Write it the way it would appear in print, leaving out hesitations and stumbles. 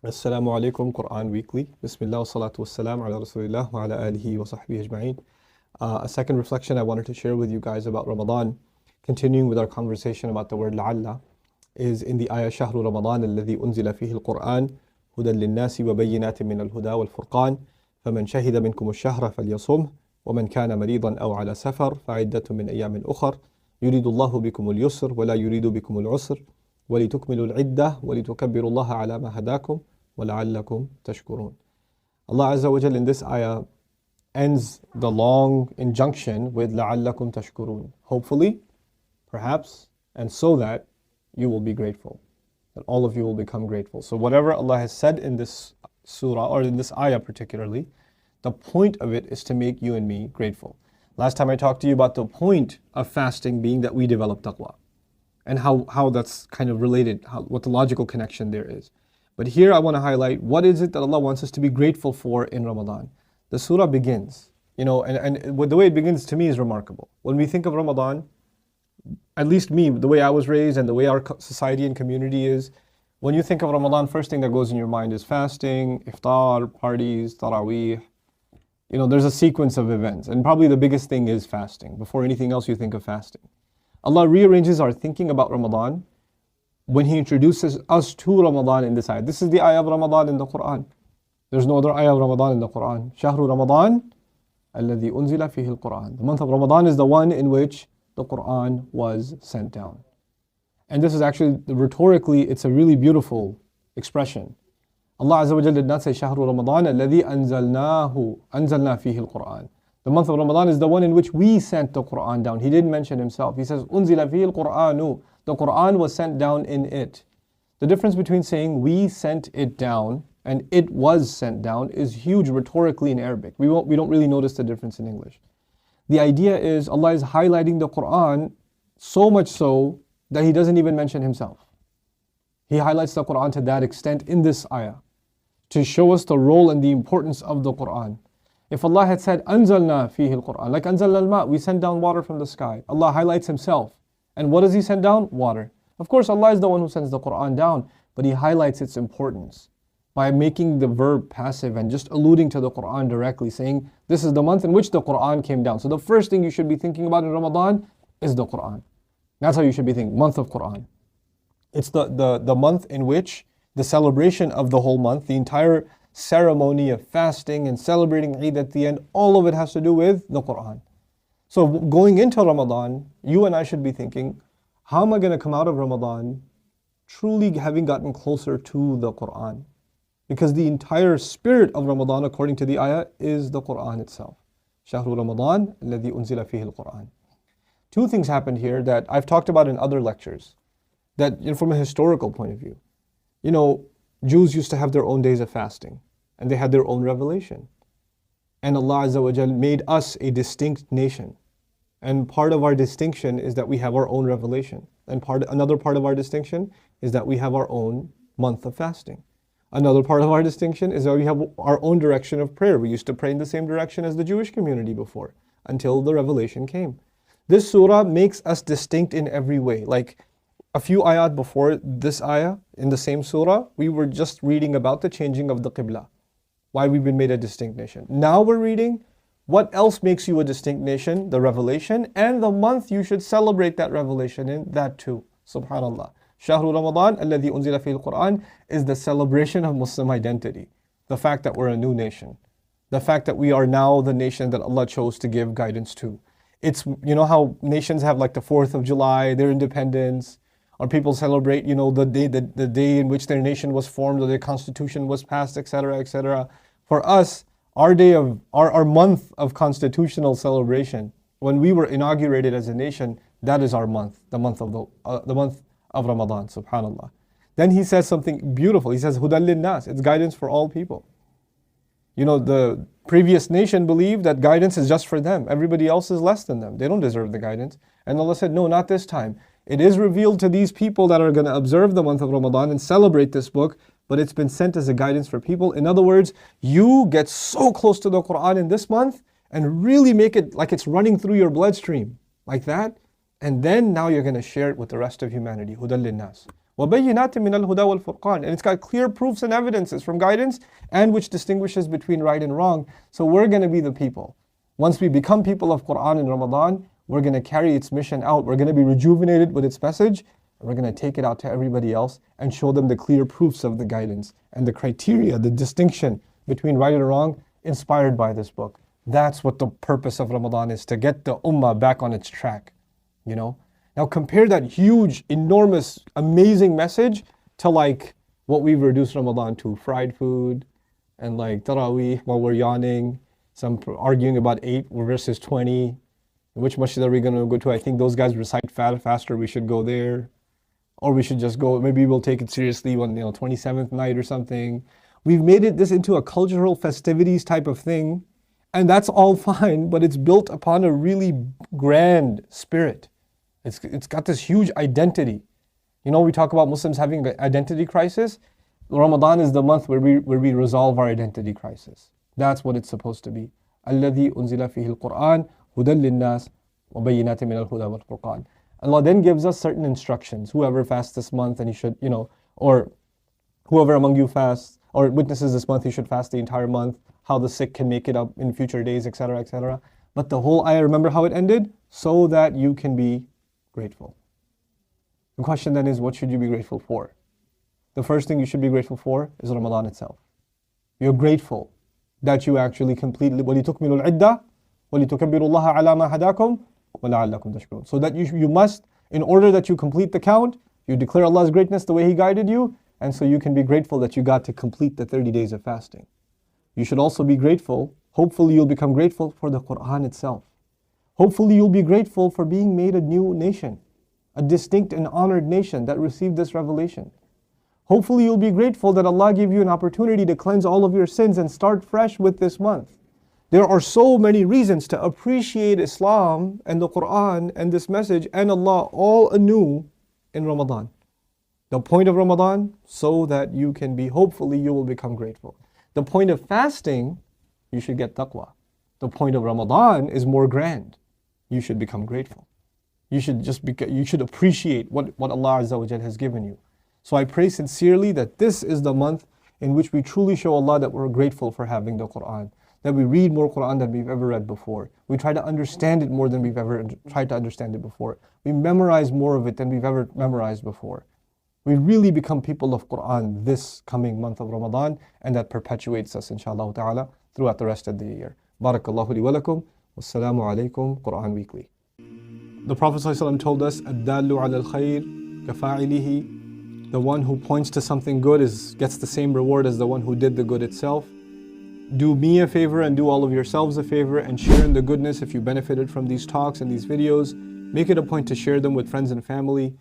Assalamu alaikum, Quran Weekly. Bismillah wa salatu wassalam ala Rasulillah wa ala alihi wa sahbihi ajma'in. A second reflection I wanted to share with you guys about Ramadan, continuing with our conversation about the word la'alla, is in the ayah Shahru Ramadan alladhi unzila fihi al-Quran hudan lin-nasi wa bayyinatin min al-huda wal-furqan faman shahida minkum ash-shahra falyasumhu wa man kana maridan aw ala safar fa'iddatun min ayyamin ukhar yuridu Allahu bikum al-yusr wa la yuridu bikum al-usr وَلِتُكْمِلُوا الْعِدَّةَ وَلِتُكَبِّرُوا اللَّهَ عَلَى مَا هَدَاكُمْ وَلَعَلَّكُمْ تَشْكُرُونَ. Allah Azza wa Jal in this ayah ends the long injunction with لَعَلَّكُمْ تَشْكُرُونَ. Hopefully, perhaps, and so that you will be grateful. That all of you will become grateful. So whatever Allah has said in this surah, or in this ayah particularly, the point of it is to make you and me grateful. Last time I talked to you about the point of fasting being that we develop taqwa, and how that's kind of related, what the logical connection there is. But here I want to highlight what is it that Allah wants us to be grateful for in Ramadan. The surah begins, and the way it begins to me is remarkable. When we think of Ramadan, at least me, the way I was raised and the way our society and community is, when you think of Ramadan, first thing that goes in your mind is fasting, iftar, parties, taraweeh. There's a sequence of events, and probably the biggest thing is fasting. Before anything else, you think of fasting. Allah rearranges our thinking about Ramadan when He introduces us to Ramadan in this ayah. This is the ayah of Ramadan in the Quran. There's no other ayah of Ramadan in the Quran. Shahru Ramadan alladhi unzila fihi al-Quran. The month of Ramadan is the one in which the Quran was sent down. And this is actually, rhetorically, it's a really beautiful expression. Allah Azza wa Jalla did not say Shahru Ramadan alladhi anzalna fihi al-Quran. The month of Ramadan is the one in which we sent the Quran down. He didn't mention Himself. He says, Unzila fihi al-Quranu. The Quran was sent down in it. The difference between saying we sent it down and it was sent down is huge rhetorically in Arabic. We don't really notice the difference in English. The idea is Allah is highlighting the Quran so much so that He doesn't even mention Himself. He highlights the Quran to that extent in this ayah to show us the role and the importance of the Quran. If Allah had said, Anzalna fihi al-Quran, like Anzalna al-ma, we send down water from the sky. Allah highlights Himself. And what does He send down? Water. Of course, Allah is the one who sends the Quran down, but He highlights its importance by making the verb passive and just alluding to the Quran directly, saying, this is the month in which the Quran came down. So the first thing you should be thinking about in Ramadan is the Quran. That's how you should be thinking, month of Quran. It's the month in which the celebration of the whole month, the entire ceremony of fasting and celebrating Eid at the end, all of it has to do with the Quran. So going into Ramadan, you and I should be thinking, how am I going to come out of Ramadan truly having gotten closer to the Quran? Because the entire spirit of Ramadan, according to the ayah, is the Quran itself. Shahru Ramadan alladhi unzila fihi al-Quran. Two things happened here that I've talked about in other lectures, that from a historical point of view. Jews used to have their own days of fasting, and they had their own revelation. And Allah Azza wa Jal made us a distinct nation. And part of our distinction is that we have our own revelation. And another part of our distinction is that we have our own month of fasting. Another part of our distinction is that we have our own direction of prayer. We used to pray in the same direction as the Jewish community before, until the revelation came. This surah makes us distinct in every way. Like a few ayat before this ayah, in the same surah, we were just reading about the changing of the Qibla, why we've been made a distinct nation. Now we're reading what else makes you a distinct nation, the revelation, and the month you should celebrate that revelation in, that too. Subhanallah. Shahru Ramadan alladhi unzila fihi al-Quran is the celebration of Muslim identity. The fact that we're a new nation. The fact that we are now the nation that Allah chose to give guidance to. It's, how nations have like the 4th of July, their independence, or people celebrate, the day in which their nation was formed or their constitution was passed, etc., etc. For us, our day of our month of constitutional celebration, when we were inaugurated as a nation, that is our month, the month of Ramadan. Subhanallah. Then He says something beautiful. He says, "Hudan lin-nas." It's guidance for all people. The previous nation believed that guidance is just for them. Everybody else is less than them. They don't deserve the guidance. And Allah said, no, not this time. It is revealed to these people that are going to observe the month of Ramadan and celebrate this book, but it's been sent as a guidance for people. In other words, you get so close to the Quran in this month and really make it like it's running through your bloodstream, like that. And then now you're going to share it with the rest of humanity. Hudan lin-nas. وَبَيِّنَاتٍ مِّنَ الْهُدَى وَالْفُرْقَانِ. And it's got clear proofs and evidences from guidance and which distinguishes between right and wrong. So we're going to be the people. Once we become people of Quran in Ramadan, we're going to carry its mission out. We're going to be rejuvenated with its message. And we're going to take it out to everybody else and show them the clear proofs of the guidance and the criteria, the distinction between right and wrong inspired by this book. That's what the purpose of Ramadan is, to get the ummah back on its track. You know? Now compare that huge, enormous, amazing message to like what we've reduced Ramadan to. Fried food and like Taraweeh while we're yawning. Some arguing about 8 versus 20. Which masjid are we going to go to? I think those guys recite faster. We should go there. Or we should just go, maybe we'll take it seriously on 27th night or something. We've made this into a cultural festivities type of thing. And that's all fine, but it's built upon a really grand spirit. It's got this huge identity. You know, we talk about Muslims having an identity crisis. Ramadan is the month where we resolve our identity crisis. That's what it's supposed to be. الَّذِي أُنزِلَ فِيهِ الْقُرْآنِ هُدًى لِلنَّاسِ وَبَيِّنَاتٍ مِّنَ الْهُدَى وَالْفُرْقَانِ. Allah then gives us certain instructions. Whoever fasts this month, and he should, or whoever among you fasts or witnesses this month, he should fast the entire month. How the sick can make it up in future days, etc., etc. But the whole ayah, remember how it ended? So that you can be grateful. The question then is, what should you be grateful for? The first thing you should be grateful for is Ramadan itself. You're grateful that you actually completely وَلِتُكْمِلُوا الْعِدَّةِ وَلِتُكَبِّرُوا اللَّهَ عَلَى مَا هَدَاكُمْ وَلَعَلَّكُمْ تَشْكُرُونَ. So that you must, in order that you complete the count, you declare Allah's greatness the way He guided you, and so you can be grateful that you got to complete the 30 days of fasting. You should also be grateful, hopefully you'll become grateful for the Quran itself. Hopefully you'll be grateful for being made a new nation, a distinct and honored nation that received this revelation. Hopefully you'll be grateful that Allah gave you an opportunity to cleanse all of your sins and start fresh with this month. There are so many reasons to appreciate Islam and the Quran and this message and Allah all anew in Ramadan. The point of Ramadan, so that you can be, hopefully you will become grateful. The point of fasting, you should get taqwa. The point of Ramadan is more grand. You should become grateful. You should appreciate what Allah Azza wa Jal has given you. So I pray sincerely that this is the month in which we truly show Allah that we're grateful for having the Quran. That we read more Quran than we've ever read before. We try to understand it more than we've ever tried to understand it before. We memorize more of it than we've ever memorized before. We really become people of Quran this coming month of Ramadan, and that perpetuates us inshallah ta'ala throughout the rest of the year. Barakallahu li wa lakum. Wassalamu alaikum. Quran Weekly. The Prophet ﷺ told us, "Ad-dallu ala al-khayr kafa'ilihi." The one who points to something good gets the same reward as the one who did the good itself. Do me a favor and do all of yourselves a favor and share in the goodness if you benefited from these talks and these videos. Make it a point to share them with friends and family.